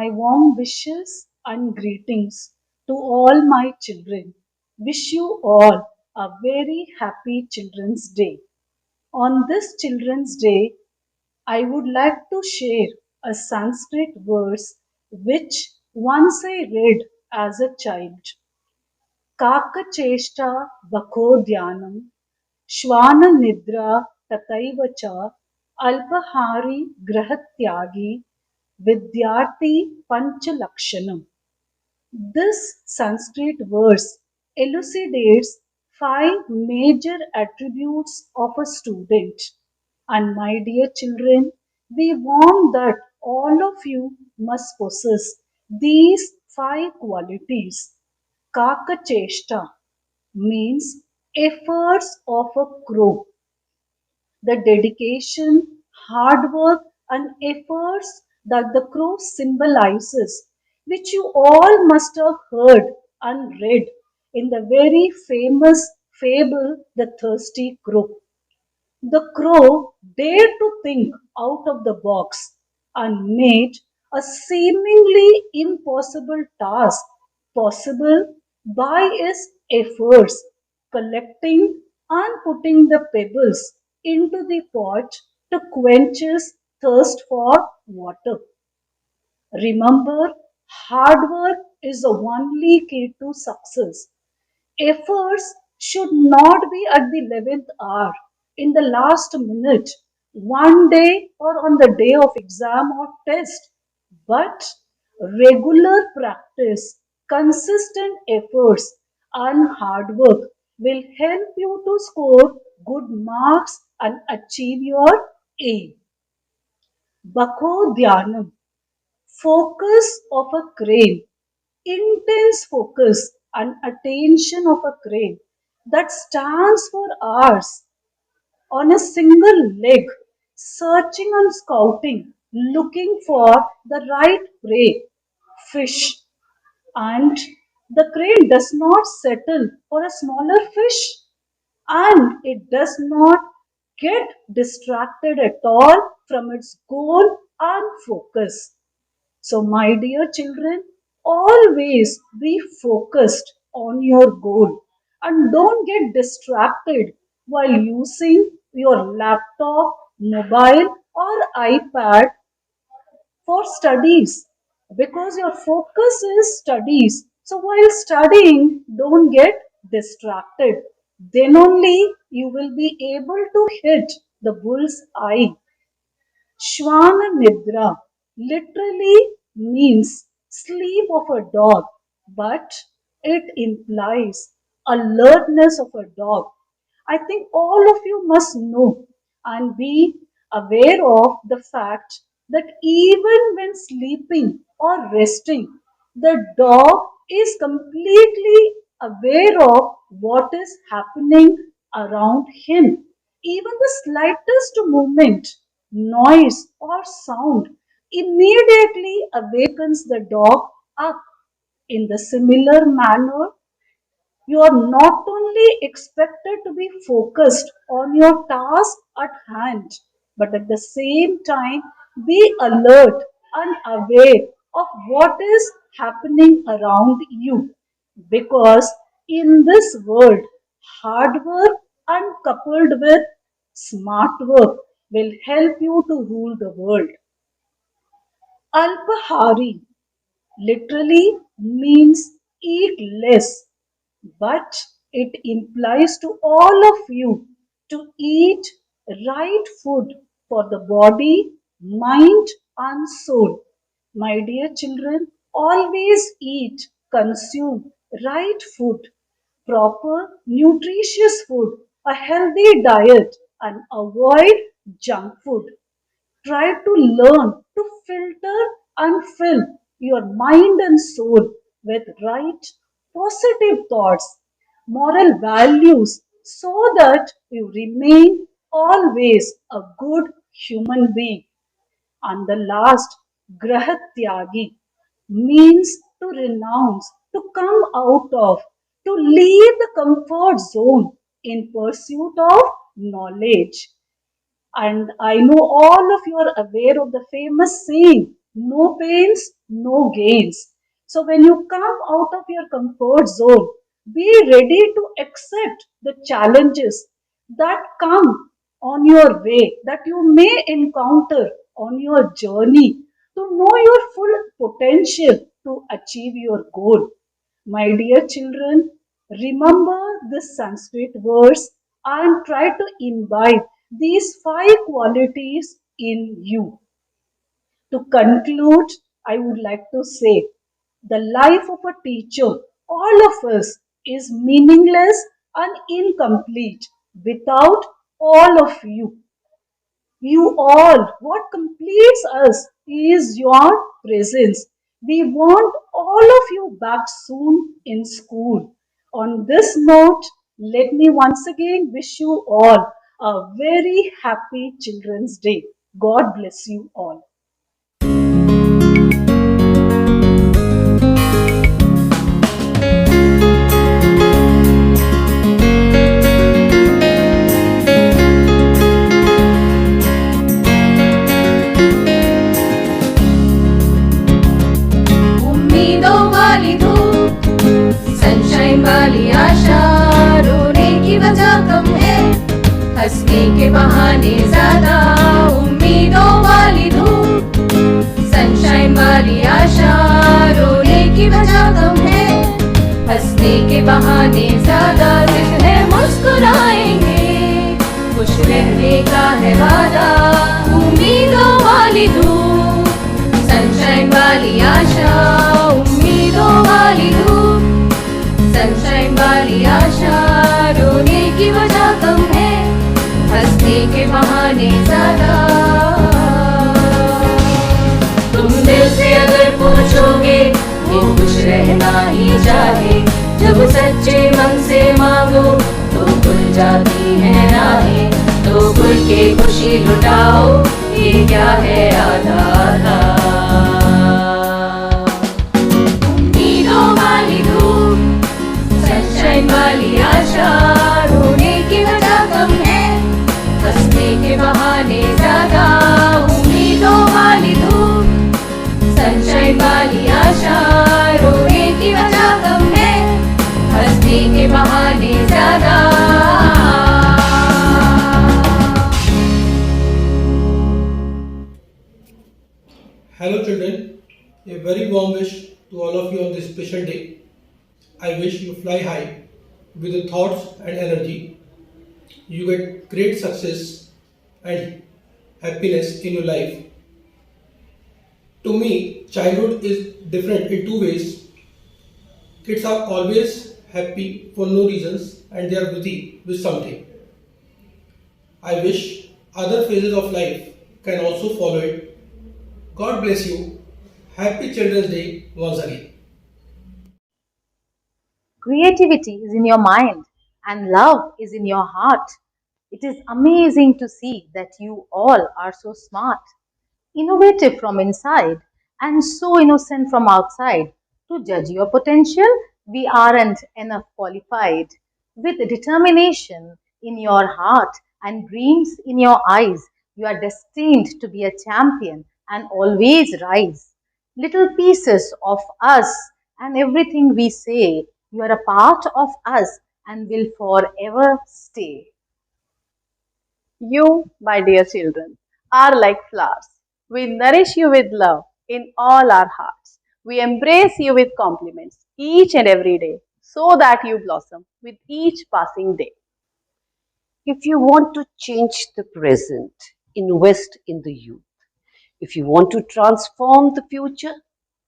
My warm wishes and greetings to all my children. Wish you all a very happy Children's Day. On this Children's Day, I would like to share a Sanskrit verse which once I read as a child. Kakacheshta Bakodhyanam Shwana Nidra Tataiva cha Alpahari Grahatyagi Vidyarthi Panchalakshanam. This Sanskrit verse elucidates five major attributes of a student. And my dear children, we want that all of you must possess these five qualities. Kakacheshta means efforts of a crow. The dedication, hard work, and efforts that the crow symbolizes, which you all must have heard and read in the very famous fable, The Thirsty Crow. The crow dared to think out of the box and made a seemingly impossible task possible by his efforts, collecting and putting the pebbles into the pot to quench his thirst for water. Remember, hard work is the only key to success. Efforts should not be at the 11th hour, in the last minute, one day or on the day of exam or test, but regular practice, consistent efforts, and hard work will help you to score good marks and achieve your aim. Bako Dhyanam, focus of a crane, intense focus and attention of a crane that stands for hours on a single leg, searching and scouting, looking for the right prey, fish. And the crane does not settle for a smaller fish, and it does not get distracted at all from its goal and focus. So, my dear children, always be focused on your goal and don't get distracted while using your laptop, mobile, or iPad for studies because your focus is studies. So, while studying, don't get distracted. Then only you will be able to hit the bull's eye. Shwana Nidra literally means sleep of a dog, but it implies alertness of a dog. I think all of you must know and be aware of the fact that even when sleeping or resting, the dog is completely aware of what is happening around him. Even the slightest movement, noise, or sound immediately awakens the dog up. In the similar manner, you are not only expected to be focused on your task at hand, but at the same time be alert and aware of what is happening around you. Because in this world, hard work and coupled with smart work will help you to rule the world. Alpahari literally means eat less, but it implies to all of you to eat right food for the body, mind, and soul. My dear children, always eat, consume right food, proper, nutritious food, a healthy diet, and avoid junk food. Try to learn to filter and fill your mind and soul with right positive thoughts, moral values, so that you remain always a good human being. And the last, Grahatyagi, means to renounce, to come out of, to leave the comfort zone in pursuit of knowledge. And I know all of you are aware of the famous saying No pains, no gains. So when you come out of your comfort zone, be ready to accept the challenges that come on your way, that you may encounter on your journey to know your full potential to achieve your goal. My dear children, remember this Sanskrit verse and try to imbibe these five qualities in you. To conclude, I would like to say the life of a teacher, all of us, is meaningless and incomplete without all of you. You all, what completes us is your presence. We want all of you back soon in school. On this note, let me once again wish you all a very happy Children's Day. God bless you all. उम्मीदों वाली धूप, sunshine वाली आशा, रोने की वजह कम है, हंसने के बहाने ज्यादा। उम्मीदों वाली धूप, सनशाइन वाली आशा, रोने की वजह कम है, हंसने के बहाने ज्यादा। जिद है मुस्कुराएंगे, खुश रहने का है वादा। उम्मीदों वाली धूप, सनशाइन वाली आशा, उम्मीदों वाली धूप, सनशाइन वाली आशा, रोने की वजह कम है, हंसने के बहाने ज्यादा। तुम दिल से अगर पूछोगे वो खुश रहना ही चाहे, जब सच्चे मन से मांगो तो खुल जाती है राहें। तो खुल के खुशी लुटाओ, ये क्या है आधा आधा। उम्मीदों वाली धूप, सनशाइन वाली आशा, रोने की वजह कम है, हंसने के बहाने ज्यादा। उम्मीदों वाली धूप, सनशाइन वाली आशा, रोने की वजह कम है, हंसने के बहाने ज्यादा। Hello children, a very warm wish to all of you on this special day. I wish you fly high with the thoughts and energy. You get great success and happiness in your life. To me, childhood is different in two ways. Kids are always happy for no reasons and they are busy with something. I wish other phases of life can also follow it. God bless you. Happy Children's Day once again. Creativity is in your mind and love is in your heart. It is amazing to see that you all are so smart, innovative from inside, and so innocent from outside. To judge your potential, we aren't enough qualified. With determination in your heart and dreams in your eyes, you are destined to be a champion and always rise. Little pieces of us and everything we say, you are a part of us and will forever stay. You, my dear children, are like flowers. We nourish you with love in all our hearts. We embrace you with compliments each and every day so that you blossom with each passing day. If you want to change the present, invest in the youth. If you want to transform the future,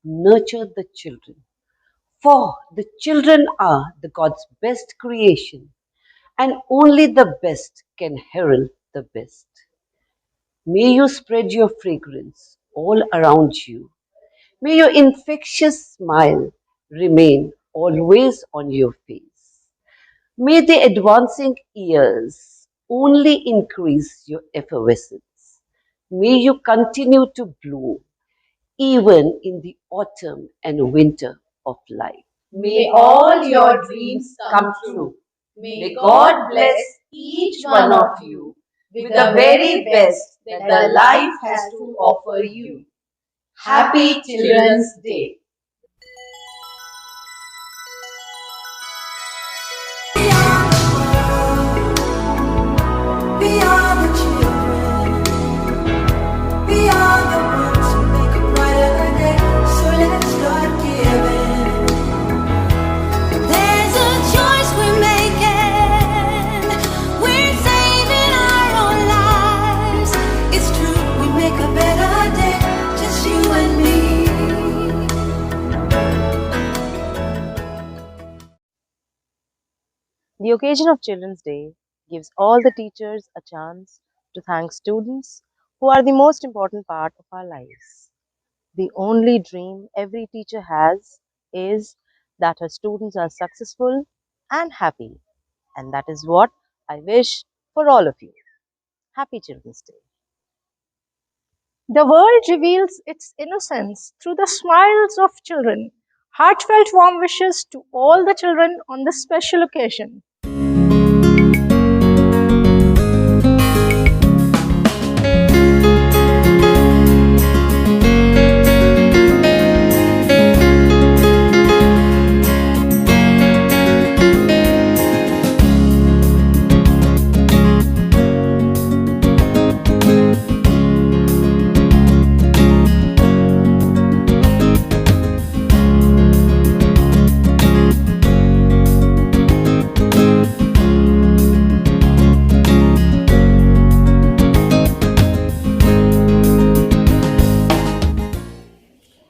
nurture the children. For the children are the God's best creation, and only the best can herald the best. May you spread your fragrance all around you. May your infectious smile remain always on your face. May the advancing years only increase your effervescence. May you continue to bloom even in the autumn and winter of life. May all your dreams come true. May God bless each one of you with the very best that the life has to offer you. Happy Children's Day. We are the children. We are the ones who make a brighter day. So let's start giving. There's a choice we're making. We're saving our own lives. It's true, we make a better day. Just you and me. The occasion of Children's Day gives all the teachers a chance to thank students who are the most important part of our lives. The only dream every teacher has is that her students are successful and happy. And that is what I wish for all of you. Happy Children's Day. The world reveals its innocence through the smiles of children. Heartfelt warm wishes to all the children on this special occasion.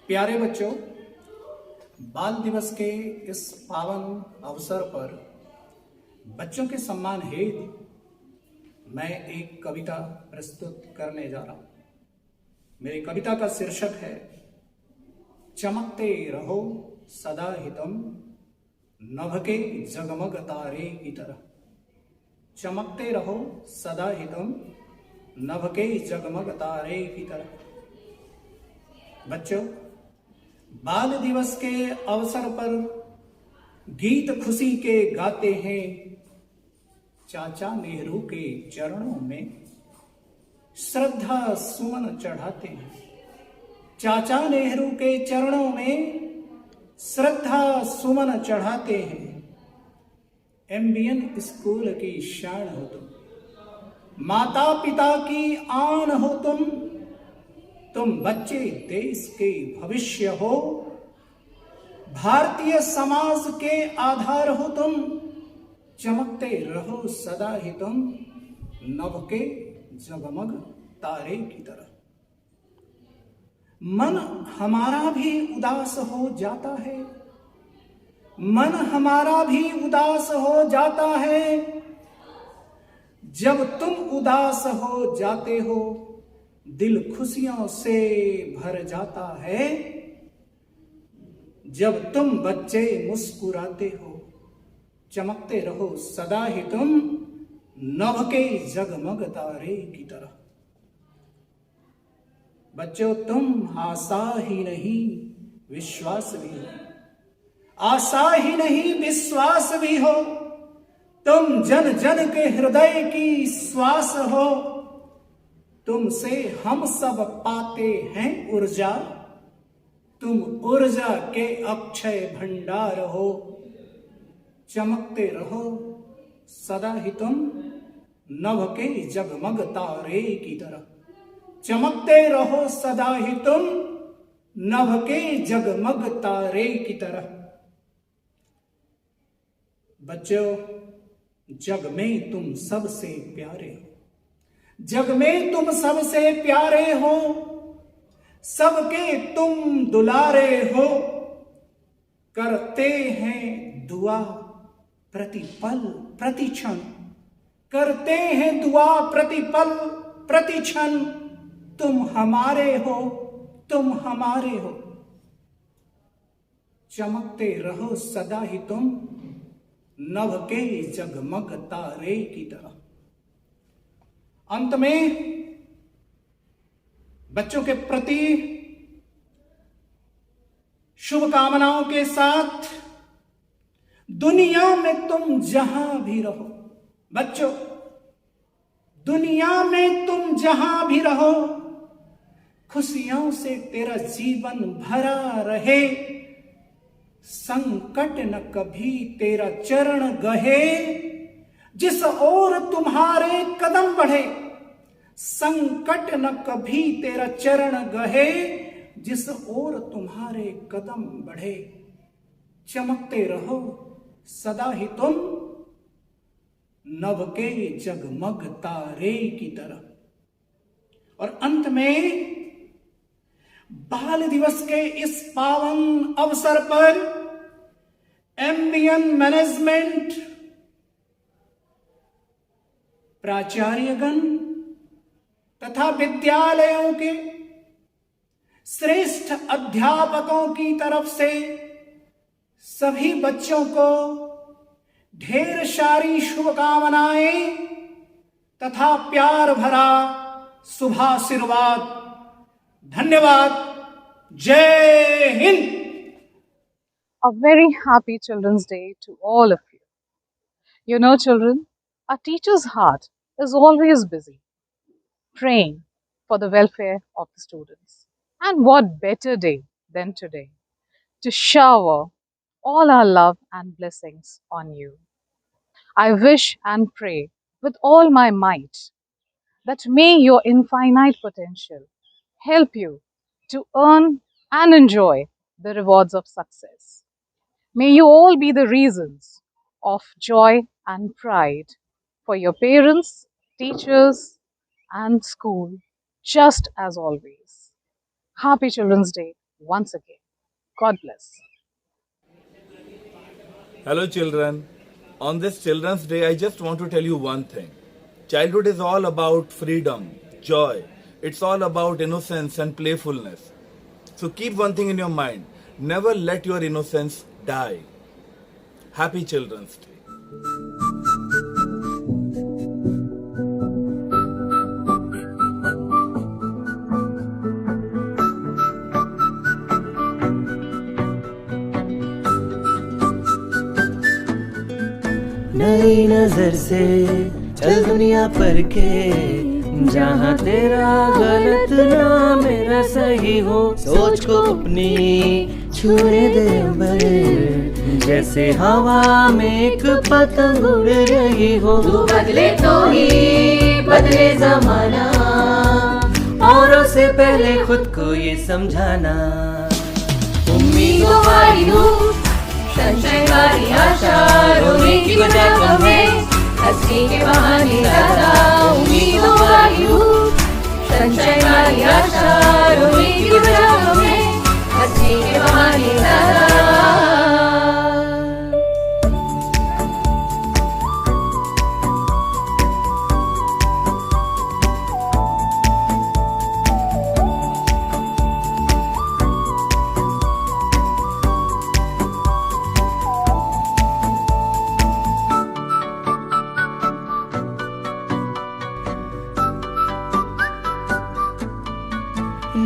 प्यारे बच्चों, बाल दिवस के इस पावन अवसर पर बच्चों के सम्मान हेतु मैं एक कविता प्रस्तुत करने जा रहा हूं। मेरी कविता का शीर्षक है चमकते रहो सदा हितम नभ के जगमग तारे की तरह। चमकते रहो सदा हितम नभ के जगमग तारे की तरह। बच्चों, बाल दिवस के अवसर पर गीत खुशी के गाते हैं, चाचा नेहरू के चरणों में श्रद्धा सुमन चढ़ाते हैं। चाचा नेहरू के चरणों में श्रद्धा सुमन चढ़ाते हैं। एमबीएन स्कूल की शान हो तुम, माता पिता की आन हो तुम बच्चे देश के भविष्य हो, भारतीय समाज के आधार हो तुम। चमकते रहो सदा ही तुम नभ के जगमग तारे की तरह। मन हमारा भी उदास हो जाता है, मन हमारा भी उदास हो जाता है। जब तुम उदास हो जाते हो, दिल खुशियों से भर जाता है। जब तुम बच्चे मुस्कुराते हो, चमकते रहो सदा ही तुम नभ के जगमग तारे की तरह। बच्चों, तुम आशा ही नहीं विश्वास भी हो, आशा ही नहीं विश्वास भी हो। तुम जन जन के हृदय की श्वास हो। तुमसे हम सब पाते हैं ऊर्जा, तुम ऊर्जा के अक्षय भंडार हो। चमकते रहो सदा ही तुम नभ के जगमग तारे की तरह। चमकते रहो सदा ही तुम नभ के जगमग तारे की तरह। बच्चों, जग में तुम सबसे प्यारे हो, जग में तुम सबसे प्यारे हो। सबके तुम दुलारे हो। करते हैं दुआ प्रतिपल प्रतिक्षण, करते हैं दुआ प्रतिपल प्रतिक्षण। तुम हमारे हो, तुम हमारे हो। चमकते रहो सदा ही तुम नभ के जगमग तारे की तरह। अंत में बच्चों के प्रति शुभकामनाओं के साथ, दुनिया में तुम जहां भी रहो, बच्चों दुनिया में तुम जहां भी रहो, खुशियों से तेरा जीवन भरा रहे, संकट न कभी तेरा चरण गहे, जिस ओर तुम्हारे कदम बढ़े। संकट न कभी तेरा चरण गहे, जिस ओर तुम्हारे कदम बढ़े। चमकते रहो सदा ही तुम, नभ के जगमग तारे की तरह। और अंत में बाल दिवस के इस पावन अवसर पर एमबीएन मैनेजमेंट, प्राचार्यगण तथा विद्यालयों के श्रेष्ठ अध्यापकों की तरफ से सभी बच्चों को ढेर सारी शुभकामनाएं तथा प्यार भरा शुभाशीर्वाद। धन्यवाद। जय Hind. A very happy Children's Day to all of you. You know, children, a teacher's heart is always busy praying for the welfare of the students. And what better day than today to shower all our love and blessings on you. I wish and pray with all my might that may your infinite potential help you to earn and enjoy the rewards of success. May you all be the reasons of joy and pride for your parents, teachers, and school, just as always. Happy Children's Day once again. God bless. Hello children. On this Children's Day, I just want to tell you one thing. Childhood is all about freedom, joy. It's all about innocence and playfulness. So keep one thing in your mind. Never let your innocence die. Happy Children's Day. नई नजर से चल दुनिया पर के, जहाँ तेरा गलत ना मेरा सही हो। सोच को अपनी छूने दे अंबर, जैसे हवा में एक पतंग उड़ रही हो। तू बदले तो ही बदले जमाना, औरों से पहले खुद को ये समझाना। उम्मीदों वाली धूप, सनशाइन वाली आशा, रोने की वजह कम है, हंसने के बहाने ज्यादा। उम्मीदों वाली धूप, सनशाइन वाली आशा, रोने की वजह कम है, हंसने के बहाने ज्यादा।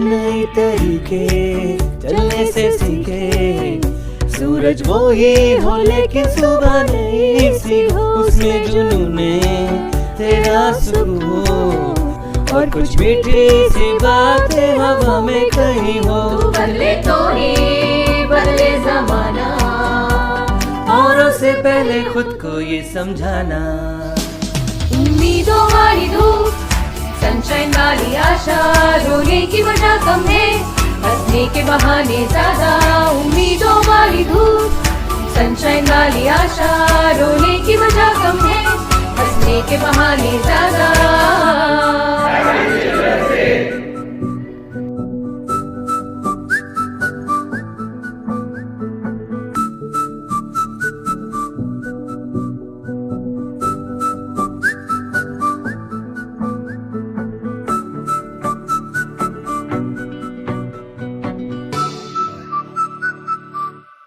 नए तरीके चलने से सीखे, सूरज वो ही हो लेकिन सुबह नहीं सी हो। उसमें जुनूने तेरा सुकून और कुछ मीठी सी बातें हवा में कहीं हो। तू बदले तो ही बदले जमाना, औरों से पहले खुद को ये समझाना। उम्मीदों वाली धूप, सनशाइन वाली आशा, रोने की वजह कम है, हंसने के बहाने ज्यादा। उम्मीदों वाली धूप, सनशाइन वाली आशा, रोने की वजह कम है, हंसने के बहाने ज्यादा।